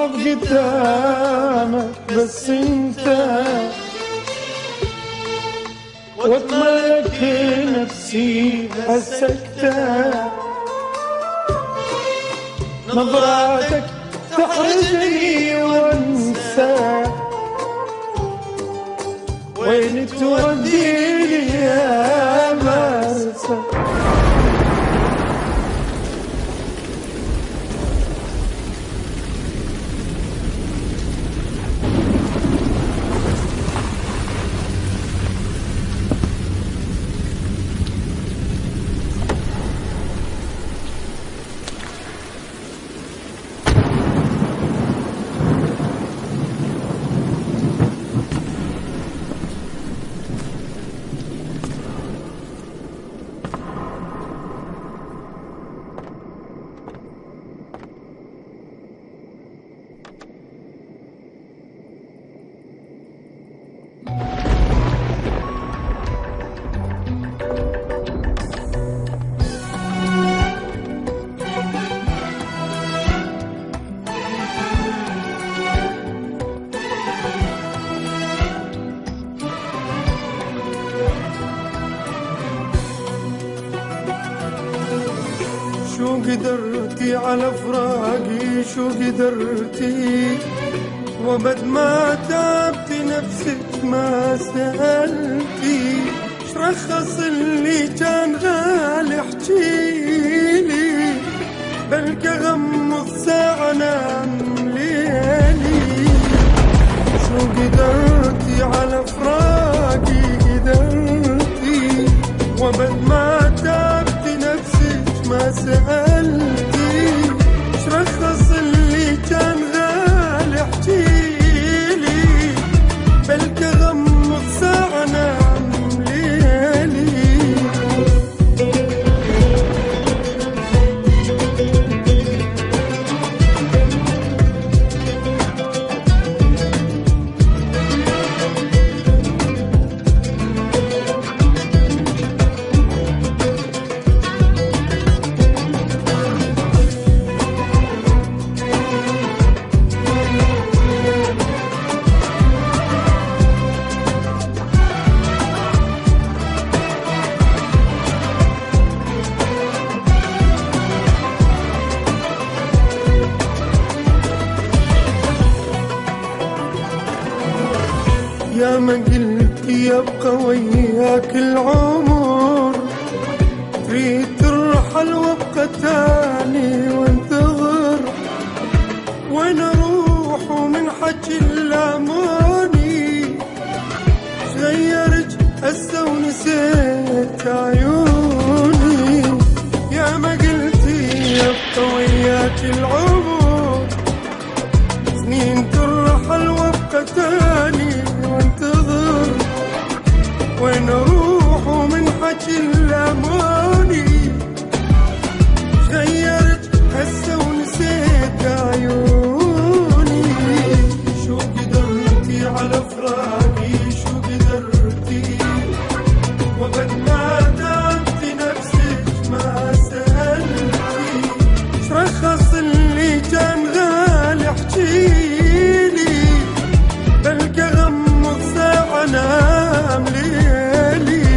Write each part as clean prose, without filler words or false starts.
واقف قدامك بس انت، واتملك نفسي هالسكتة، نظراتك تحرجني وانسى وين توديني يا مرسى. شو قدرتي على فراقي، شو قدرتي، وبد ما تعبتي نفسك ما سألتي، شرخص اللي كان غالي احكيلي، بلكي غمض ساعة نام ليلي. شو قدرتي على فراقي قدرتي، وبد ما تعبتي نفسك ما سألتي، شرخص اللي كان غالي احكيلي، بلكي غمض ساعة نام ليلي. يا ما قلتي يبقى وياك العمر، تريد ترحل وابقى تاني وانتظر، وين اروح ومن حكي اللاموني، شغيرك هسه ونسيت عيوني. يا ما قلتي يبقى وياك العمر، سنين ترحل وابقى تاني وانتظر، وين اروح ومن حكي اللاموني، غيرت هسه ونسيت عيوني. شو قدرتي على فراقي، شو قدرتي، وبد ما تعبتي نفسك ما سألتي، شرخص اللي كان غالي احكيلي، بلكي غمض ساعة نام ليلي.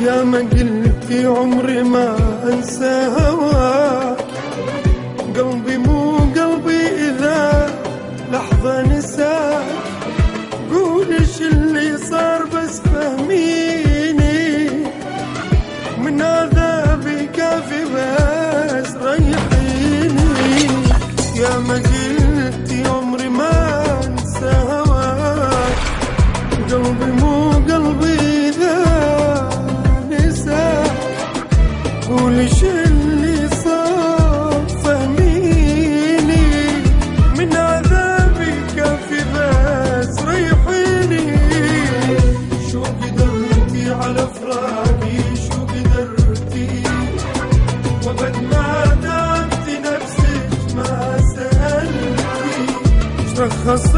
يا ما قلتي عمري ما انسى هواك، قلبي مو قلبي اذا لحظة نساك، قولش اللي صار بس فهميني، من عذابي كافي بس ريحيني. يا ما قلتي عمري ما انسى هواك، قلبي مو على فراقي شو قدرتي، وقت ما تعبت نفسك ما سألتي، ايش رخص